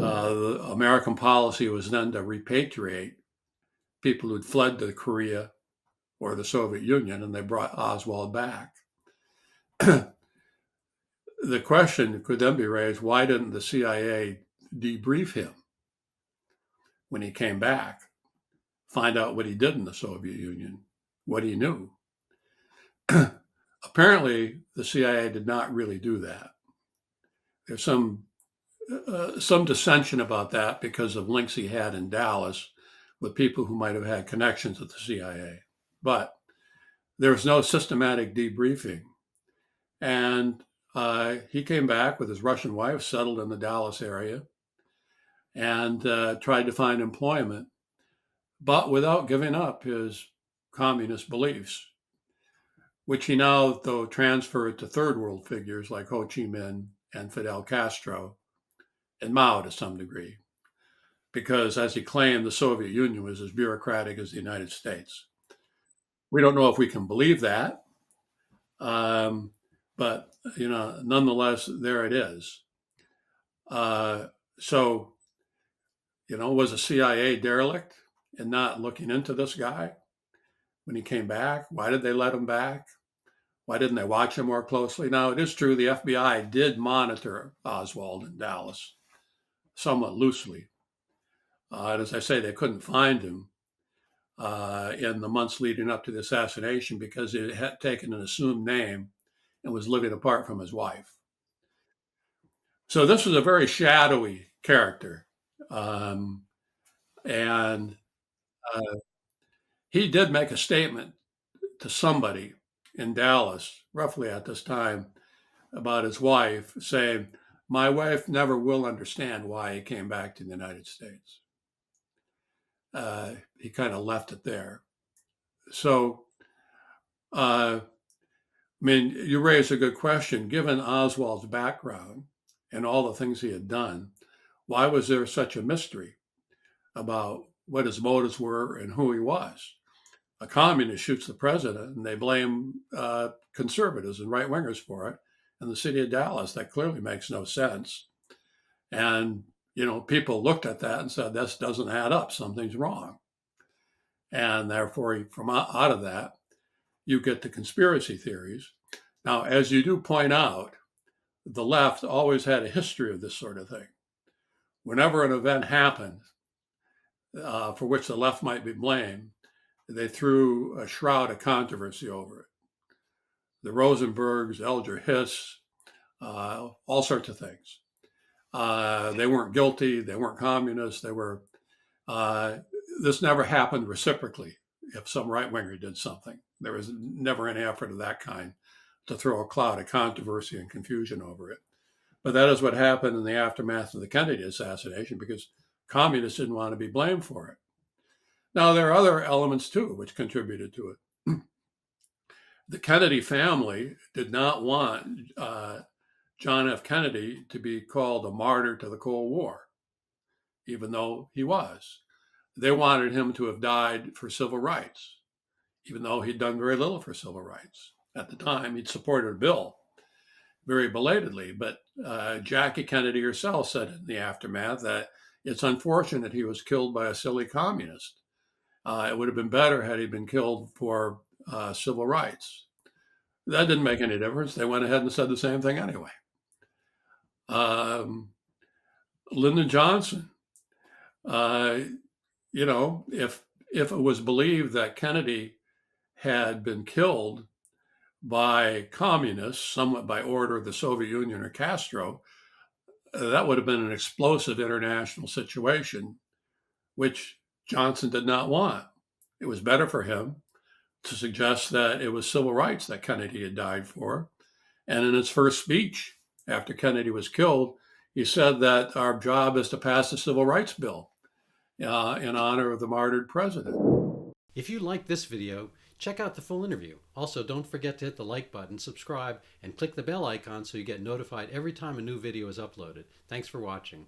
The American policy was then to repatriate people who'd fled to Korea or the Soviet Union, and they brought Oswald back. The question could then be raised, why didn't the CIA debrief him when he came back, find out what he did in the Soviet Union, what he knew? Apparently, the CIA did not really do that. There's some dissension about that because of links he had in Dallas with people who might have had connections with the CIA. But there was no systematic debriefing. And he came back with his Russian wife, settled in the Dallas area, and tried to find employment, but without giving up his communist beliefs, which he now, though, transferred to third world figures like Ho Chi Minh and Fidel Castro and Mao to some degree, because, as he claimed, the Soviet Union was as bureaucratic as the United States. We don't know if we can believe that, but nonetheless, there it is. So, was the CIA derelict in not looking into this guy when he came back? Why did they let him back? Why didn't they watch him more closely? Now, it is true the FBI did monitor Oswald in Dallas somewhat loosely. And as I say, they couldn't find him in the months leading up to the assassination because he had taken an assumed name and was living apart from his wife. So this was a very shadowy character. And he did make a statement to somebody in Dallas, roughly at this time, about his wife, saying, "My wife never will understand why he came back to the United States." He kind of left it there. So, you raise a good question. Given Oswald's background and all the things he had done, why was there such a mystery about what his motives were and who he was? A communist shoots the president, and they blame conservatives and right wingers for it. In the city of Dallas, that clearly makes no sense. And people looked at that and said, "This doesn't add up. Something's wrong." And therefore, from out of that, you get the conspiracy theories. Now, as you do point out, the left always had a history of this sort of thing. Whenever an event happened for which the left might be blamed, they threw a shroud of controversy over it. The Rosenbergs, Elger Hiss, all sorts of things. They weren't guilty. They weren't communists. They were. This never happened reciprocally. If some right winger did something, there was never any effort of that kind to throw a cloud of controversy and confusion over it. But that is what happened in the aftermath of the Kennedy assassination, because communists didn't want to be blamed for it. Now, there are other elements, too, which contributed to it. The Kennedy family did not want John F. Kennedy to be called a martyr to the Cold War, even though he was. They wanted him to have died for civil rights, even though he'd done very little for civil rights. At the time, he'd supported a bill very belatedly, but Jackie Kennedy herself said in the aftermath that it's unfortunate he was killed by a silly communist. It would have been better had he been killed for civil rights. That didn't make any difference. They went ahead and said the same thing anyway. Lyndon Johnson, if it was believed that Kennedy had been killed by communists, somewhat by order of the Soviet Union or Castro, that would have been an explosive international situation, which Johnson did not want. It was better for him to suggest that it was civil rights that Kennedy had died for. And in his first speech after Kennedy was killed, he said that our job is to pass the civil rights bill in honor of the martyred president. If you liked this video, check out the full interview. Also, don't forget to hit the like button, subscribe, and click the bell icon so you get notified every time a new video is uploaded. Thanks for watching.